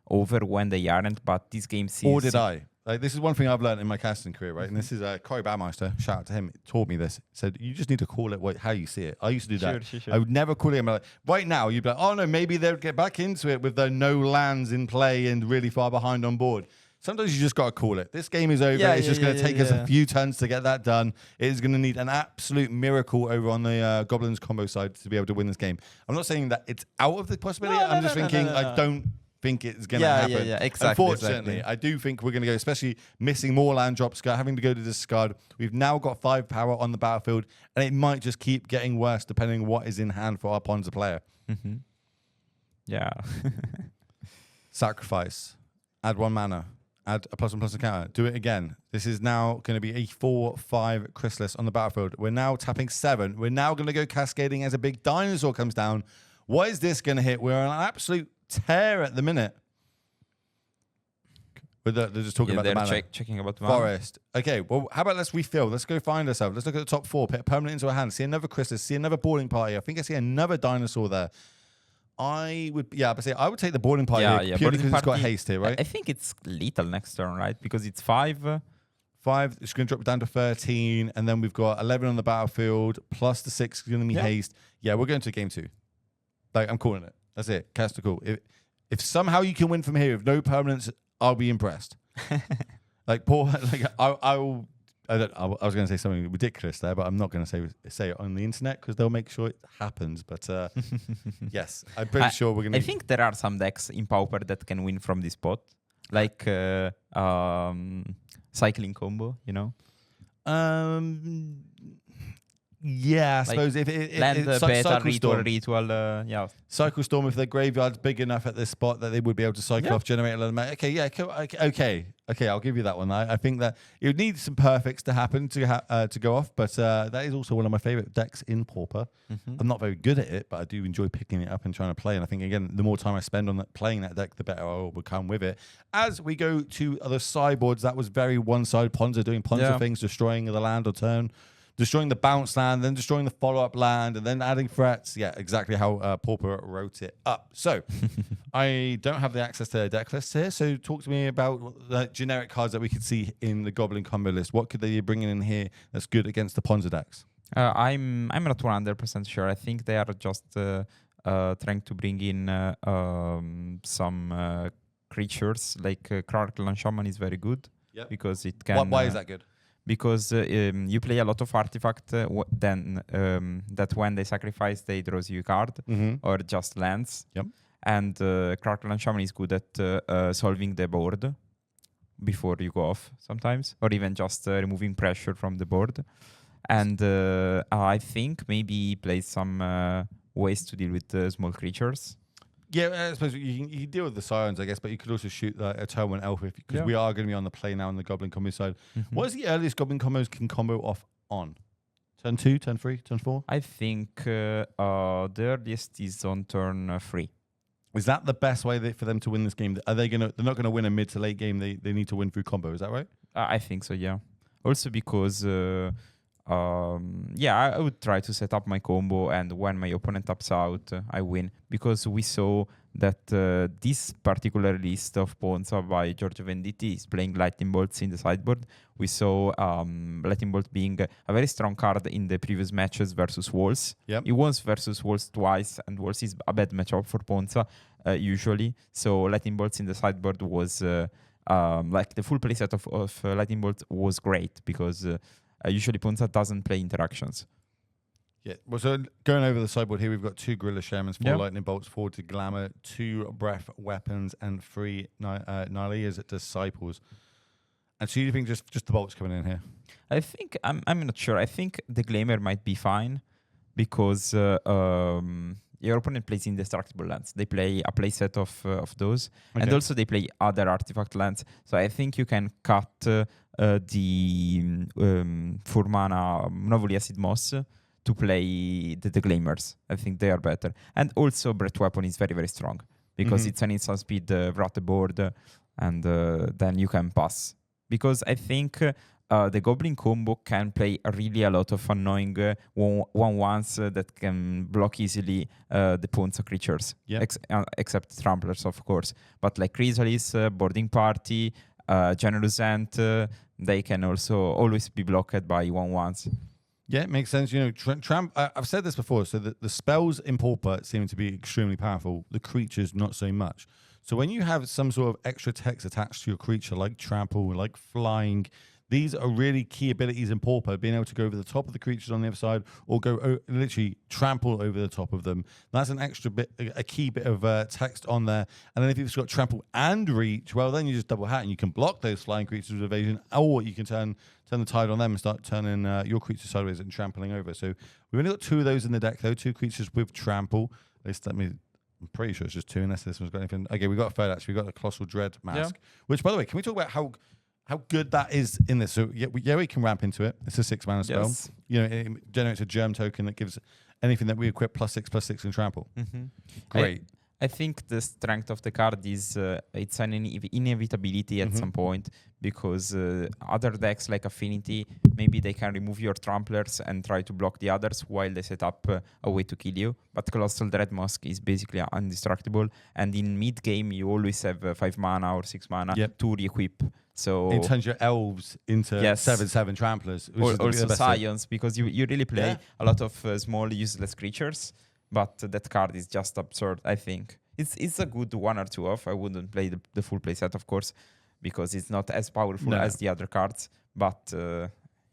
over when they aren't, but this game seems... Or did I? Like, this is one thing I've learned in my casting career, right? And this is Corey Badmeister, shout out to him, taught me this. Said, you just need to call it how you see it. I used to do that. Sure. I would never call it. Like, right now, you'd be like, oh no, maybe they'll get back into it with their no lands in play and really far behind on board. Sometimes you just got to call it. This game is over. It's just going to take us a few turns to get that done. It is going to need an absolute miracle over on the Goblins combo side to be able to win this game. I'm not saying that it's out of the possibility. I'm just thinking I don't think it's going to happen. Yeah, exactly. Unfortunately, I do think we're going to go, especially missing more land drops, having to go to discard. We've now got 5 power on the battlefield, and it might just keep getting worse depending on what is in hand for our Ponza player. Yeah. Sacrifice. Add 1 mana. Add a +1/+1 counter. Do it again. This is now going to be a 4/5 chrysalis on the battlefield. We're now tapping 7. We're now going to go cascading as a big dinosaur comes down. What is this going to hit? We're on an absolute tear at the minute. But they're just talking about the mana. Checking about mana. Forest. Okay, well, how about let's refill? Let's go find ourselves. Let's look at the top 4. Put a permanent into our hand. See another chrysalis. See another boarding party. I think I see another dinosaur there. I would take the boarding party here, purely because it's got haste here, right? I think it's lethal next turn, right? Because it's 5. 5, it's going to drop it down to 13, and then we've got 11 on the battlefield, plus the 6 is going to be haste. Yeah, we're going to game 2. Like, I'm calling it. That's it. Cast a call. If somehow you can win from here with no permanents, I'll be impressed. Like, Paul, like, I was going to say something ridiculous there, but I'm not going to say it on the internet because they'll make sure it happens. But yes, I'm pretty sure we're going to... I think there are some decks in Pauper that can win from this spot. Like cycling combo, you know? Yeah, I suppose if land beta ritual, yeah. Cycle Storm, if their graveyard's big enough at this spot that they would be able to cycle off, generate a lot of mana. Okay, I'll give you that one. I think that it would need some perfects to happen to go off, but that is also one of my favorite decks in Pauper. I'm not very good at it, but I do enjoy picking it up and trying to play. And I think again, the more time I spend on playing that deck, the better I will become with it. As we go to other sideboards, that was very one-sided. Ponza doing Ponza things, destroying the land or turn. Destroying the bounce land, then destroying the follow-up land, and then adding threats. Yeah, exactly how Pauper wrote it up. So, I don't have the access to their deck list here, so talk to me about the generic cards that we could see in the Goblin combo list. What could they be bringing in here that's good against the Ponza decks? I'm not 100% sure. I think they are just trying to bring in some creatures, like Crackle Shaman is very good. Because it can... Why is that good? Because you play a lot of artifact, then that when they sacrifice, they draws you a card or just lands. And Crackle and Shaman is good at solving the board before you go off sometimes, or even just removing pressure from the board. And I think maybe play some ways to deal with small creatures. Yeah, I suppose you can deal with the Sirens, I guess, but you could also shoot a turn 1 elf because we are going to be on the play now on the Goblin combo side. What is the earliest Goblin combos can combo off on? Turn 2, turn 3, turn 4? I think the earliest is on turn 3. Is that the best way for them to win this game? Are they gonna? They're not going to win a mid to late game. They need to win through combo. Is that right? I think so. Yeah. Also because I would try to set up my combo, and when my opponent taps out, I win. Because we saw that this particular list of Ponza by Giorgio Venditti is playing Lightning Bolts in the sideboard. We saw Lightning Bolt being a very strong card in the previous matches versus Walls. It was versus Walls twice, and Walls is a bad matchup for Ponza usually. So Lightning Bolts in the sideboard was like the full playset of Lightning Bolt was great because usually Ponza doesn't play interactions. Yeah, well, so going over the sideboard here, we've got 2 Gorilla Shamans, 4 Lightning Bolts, 4 to Glamour, 2 Breath Weapons, and 3 Nylea's Disciples. And so you think just the bolts coming in here? I think, I'm not sure. I think the Glamour might be fine because your opponent plays indestructible lands. They play a playset of those. Okay. And also they play other artifact lands. So I think you can cut the 4 mana Novel Acid Moss to play the Glamours. I think they are better. And also Breath Weapon is very, very strong because it's an instant speed wrath the board and then you can pass. Because I think the Goblin combo can play really a lot of annoying 1/1s that can block easily the Ponza creatures, except Tramplers, of course. But like Chrysalis, Boarding Party, Generous Ant, they can also always be blocked by 1/1s. Yeah, it makes sense. You know, I've said this before. So the spells in Pauper seem to be extremely powerful. The creatures, not so much. So when you have some sort of extra text attached to your creature, like Trample, like Flying, these are really key abilities in Pauper, being able to go over the top of the creatures on the other side or go literally trample over the top of them. That's an extra bit, a key bit of text on there. And then if you've got Trample and Reach, well, then you just double hat and you can block those flying creatures with evasion, or you can turn the tide on them and start turning your creatures sideways and trampling over. So we've only got 2 of those in the deck, though, 2 creatures with Trample. At least let me I'm pretty sure it's just 2 unless this one's got anything. Okay, we got a third actually. We got the Colossal Dread Mask, which, by the way, can we talk about how good that is in this? So we can ramp into it. It's a 6-mana spell. Yes. You know, it generates a germ token that gives anything that we equip +6/+6 in trample. Great. I think the strength of the card is it's an inevitability at some point, because other decks like Affinity, maybe they can remove your tramplers and try to block the others while they set up a way to kill you. But Colossal Dread Mask is basically indestructible, and in mid game you always have 5 mana or 6 mana to re-equip. So it turns your elves into 7/7 tramplers. Also scions, because you really play a lot of small useless creatures. But that card is just absurd, I think. It's a good 1 or 2 off. I wouldn't play the full playset, of course, because it's not as powerful as the other cards. But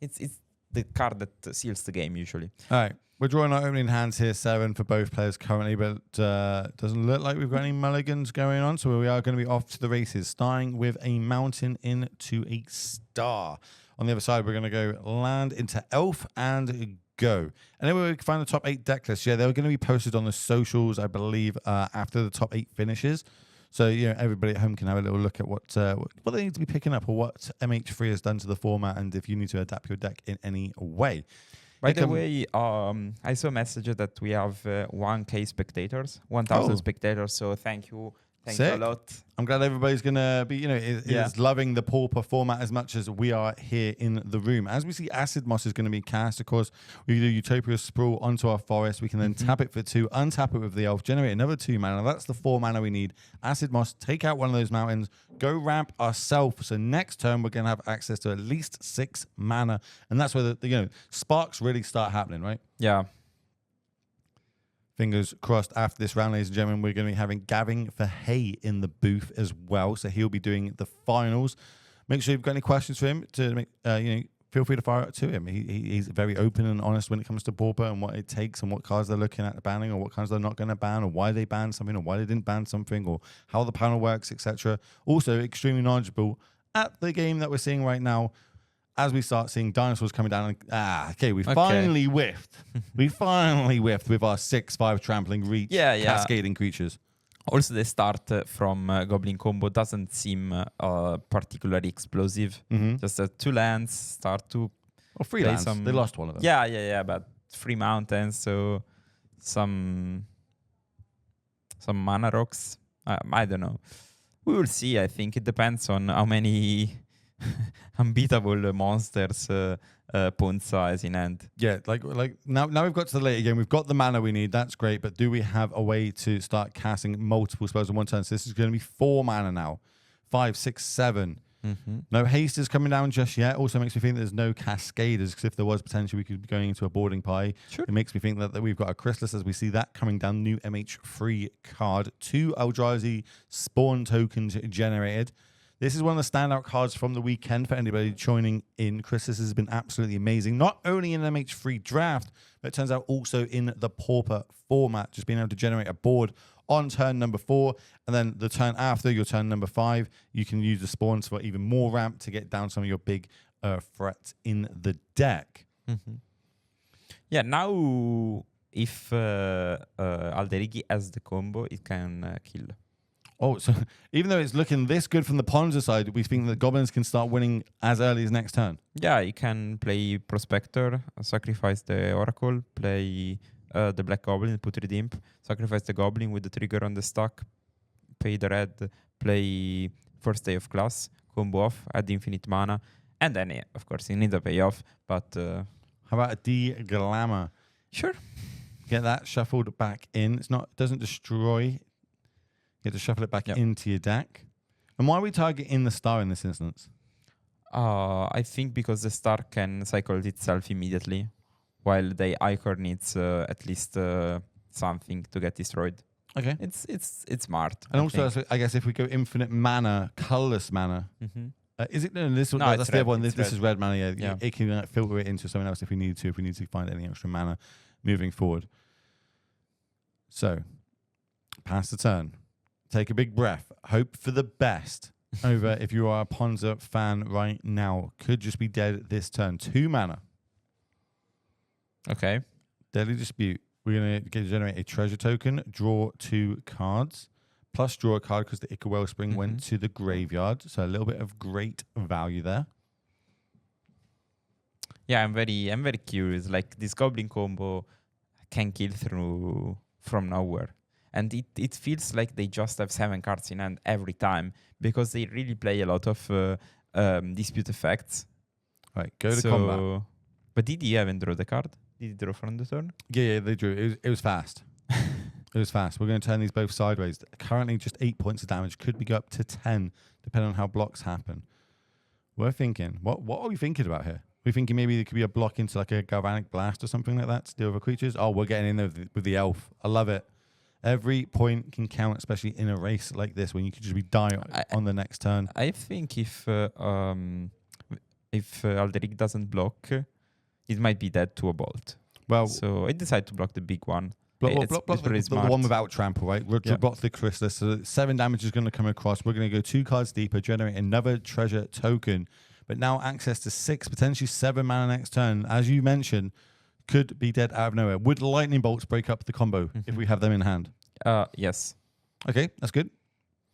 it's the card that seals the game, usually. All right. We're drawing our opening hands here, 7 for both players currently, but doesn't look like we've got any mulligans going on. So we are going to be off to the races, starting with a mountain into a star. On the other side, we're going to go land into elf and go. And then we can find the top 8 deck lists. Yeah, they're going to be posted on the socials, I believe, after the top 8 finishes. So, you know, everybody at home can have a little look at what they need to be picking up, or what MH3 has done to the format, and if you need to adapt your deck in any way. By the way, I saw a message that we have 1K spectators, 1,000 spectators. So thank you. Thank you a lot. I'm glad everybody's going to be, is loving the Pauper format as much as we are here in the room. As we see, Acid Moss is going to be cast. Of course, we do Utopia Sprawl onto our forest. We can then tap it for 2, untap it with the elf, generate another 2 mana. That's the 4 mana we need. Acid Moss, take out one of those mountains, go ramp ourselves. So next turn, we're going to have access to at least 6 mana. And that's where the sparks really start happening, right? Yeah. Fingers crossed after this round, ladies and gentlemen, we're going to be having Gavin for Hay in the booth as well. So he'll be doing the finals. Make sure you've got any questions for him to make, feel free to fire it to him. He's very open and honest when it comes to Pauper and what it takes and what cards they're looking at banning, or what cards they're not going to ban, or why they banned something, or why they didn't ban something, or how the panel works, etc. Also, extremely knowledgeable at the game that we're seeing right now. As we start seeing dinosaurs coming down, we finally whiffed. We finally whiffed with our 6/5 trampling reach, cascading creatures. Also, the start from Goblin combo doesn't seem particularly explosive. Just 2 lands, start to... Or 3 lands. They lost one of them. Yeah, but 3 mountains, so some mana rocks. I don't know. We will see. I think it depends on how many... unbeatable monsters Ponza has in hand. Yeah, like now we've got to the later game. We've got the mana we need. That's great. But do we have a way to start casting multiple spells in one turn? So this is going to be 4 mana now. 5, 6, 7. No haste is coming down just yet. Also makes me think there's no cascaders, because if there was, potentially we could be going into a boarding pie. Sure. It makes me think that we've got a Chrysalis as we see that coming down. New MH3 card. 2 Eldrazi spawn tokens generated. This is one of the standout cards from the weekend for anybody joining in. Chrysalis has been absolutely amazing, not only in an MH3 draft, but it turns out also in the Pauper format, just being able to generate a board on turn number 4, and then the turn after, your turn number 5, you can use the spawns for even more ramp to get down some of your big threats in the deck. Yeah, now if Alderigi has the combo, it can kill. Oh, so even though it's looking this good from the Ponza side, we think that Goblins can start winning as early as next turn. Yeah, he can play Prospector, sacrifice the Oracle, play the Black Goblin, put Redeem, sacrifice the Goblin with the trigger on the stack, pay the red, play First Day of Class, combo off, add infinite mana, and then, of course, he needs a payoff, but... How about a D-Glamour? Sure. Get that shuffled back in. It doesn't destroy... You have to shuffle it back into your deck. And why are we targeting the star in this instance? I think because the star can cycle itself immediately, while the icon needs at least something to get destroyed. Okay. It's smart. And also, I guess if we go infinite mana, colorless mana, is it? No, this one. No, that's the other one. This is red mana. Yeah. It can filter it into something else if we need to. If we need to find any extra mana moving forward. So, pass the turn. Take a big breath. Hope for the best. Over if you are a Ponza fan right now. Could just be dead this turn. 2 mana. Okay. Deadly Dispute. we're going to generate a treasure token, draw 2 cards, plus draw a card because the Ica Wellspring went to the graveyard. So a little bit of great value there. Yeah, I'm very curious. Like this Goblin combo can kill through from nowhere. And it feels like they just have 7 cards in hand every time because they really play a lot of dispute effects. All right, go to combat. But did he even draw the card? Did he draw from the turn? Yeah, they drew. It was fast. It was fast. We're going to turn these both sideways. Currently just 8 points of damage. Could be go up to 10, depending on how blocks happen. We're thinking, what are we thinking about here? We're thinking maybe there could be a block into like a Galvanic Blast or something like that to deal with creatures. Oh, we're getting in there with the elf. I love it. Every point can count, especially in a race like this when you could just be dying on the next turn. I think if Alderic doesn't block, it might be dead to a bolt. Well, so I decided to block the big one. Block the one without trample, right? We're block the Chrysalis. So 7 damage is going to come across. We're going to go 2 cards deeper, generate another treasure token, but now access to 6, potentially 7 mana next turn. As you mentioned, could be dead out of nowhere. Would lightning bolts break up the combo if we have them in hand? Yes. Okay, that's good.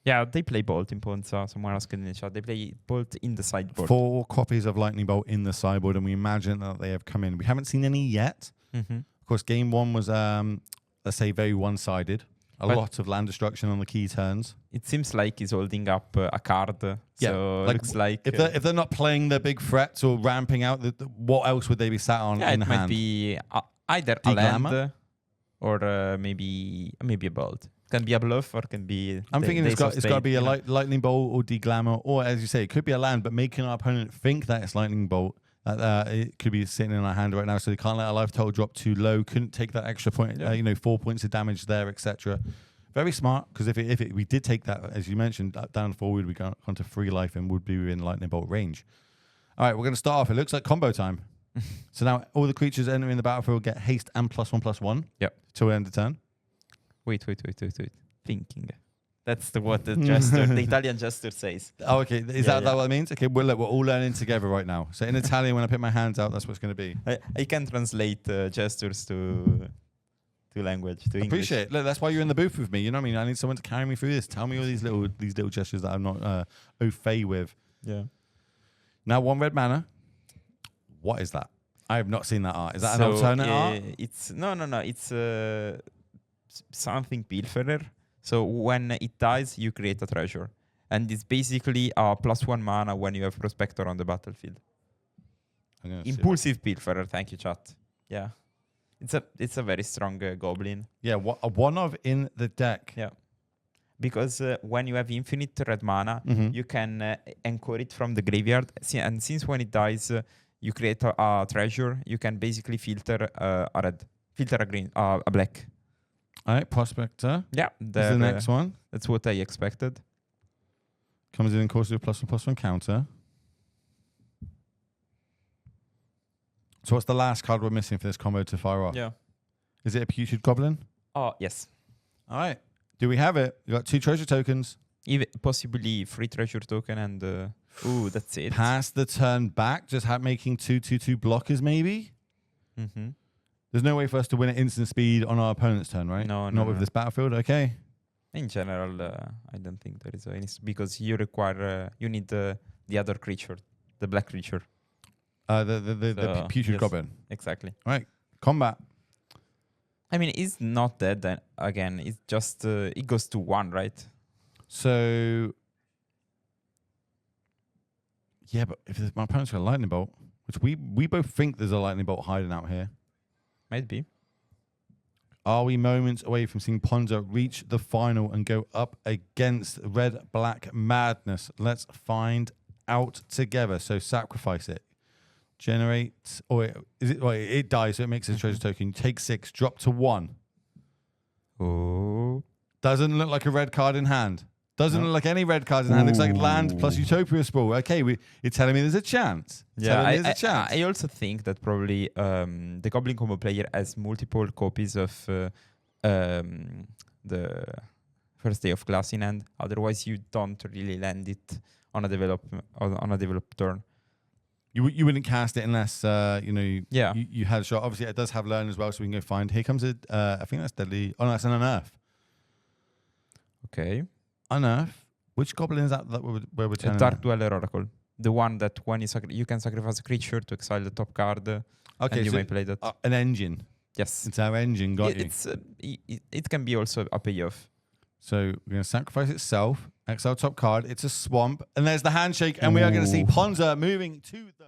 Yeah, they play bolt in Ponza. Someone asked in the chat. They play bolt in the sideboard. 4 copies of lightning bolt in the sideboard, and we imagine that they have come in. We haven't seen any yet. Of course, game 1 was, let's say, very one-sided. A lot of land destruction on the key turns. It seems like he's holding up a card. Yeah, so looks like if they're not playing their big threats or ramping out, what else would they be sat on in hand? It might be either a land or maybe a bolt. Can be a bluff or can be. I'm thinking it's got to be a lightning bolt or deglamour, or as you say, it could be a land, but making our opponent think that it's lightning bolt. That it could be sitting in our hand right now, so they can't let our life total drop too low. Couldn't take that extra point, 4 points of damage there, etc. Very smart, because if we did take that, as you mentioned, down forward, we got onto 3 life and would be within lightning bolt range. All right, we're going to start off. It looks like combo time. So now all the creatures entering the battlefield get haste and +1/+1. Yep. Till end of turn. Wait. Thinking. That's what the gesture, the Italian gesture says. Oh, okay. Is that what it means? Okay, we're all learning together right now. So in Italian, when I put my hands out, that's what it's going to be. I can translate gestures to language, to English. Appreciate it. Look, that's why you're in the booth with me. You know what I mean? I need someone to carry me through this. Tell me all these little gestures that I'm not au fait with. Yeah. Now, 1 red mana. What is that? I have not seen that art. Is that an alternate art? It's no. It's something Pilferer. So when it dies, you create a treasure. And it's basically a +1 mana when you have Prospector on the battlefield. Impulsive Pilferer, thank you, chat. Yeah. It's a very strong goblin. Yeah, a 1 of in the deck. Yeah. Because when you have infinite red mana, you can anchor it from the graveyard. And since when it dies, you create a treasure, you can basically filter a red, filter a green, a black. All right, Prospector. Yeah, that's the next one. That's what I expected. Comes in course with +1/+1 counter. So what's the last card we're missing for this combo to fire off? Yeah. Is it a Putrid Goblin? Oh, yes. All right. Do we have it? We got 2 treasure tokens. Even possibly 3 treasure token and... that's it. Pass the turn back, just making 2/2/2 blockers maybe? There's no way for us to win at instant speed on our opponent's turn, right? No. Not with this battlefield, okay. In general, I don't think there is any... Because you require... you need the other creature, the black creature. The Putrid Goblin. Exactly. All right, combat. I mean, it's not dead then. Again, it's just... it goes to 1, right? So... Yeah, but if my opponent's got a lightning bolt, which we both think there's a lightning bolt hiding out here. Might be. Are we moments away from seeing Ponza reach the final and go up against red-black madness? Let's find out together. So sacrifice it. Generate, or is it? Well, it dies, so it makes a treasure token. Take 6, drop to 1. Oh. Doesn't look like a red card in hand. Doesn't look like any red cards in hand. Looks like land plus Utopia Sprawl. Okay, you're telling me there's a chance. I also think that probably the Goblin combo player has multiple copies of the First Day of Glass in hand. Otherwise, you don't really land it on a developed turn. You wouldn't cast it unless Yeah. you had a shot. Obviously, it does have learn as well, so we can go find. Here comes a. I think that's deadly. Oh no, that's an unearth. Okay. Unearth. Which goblin is that we're A turning? Dark Dweller Oracle. The one that when you can sacrifice a creature to exile the top card. Okay, and you so may play that. an engine. Yes. It's our engine. Got you. It's it can be also a payoff. So we're going to sacrifice itself. Exile top card. It's a swamp, and there's the handshake, and we are going to see Ponza moving to the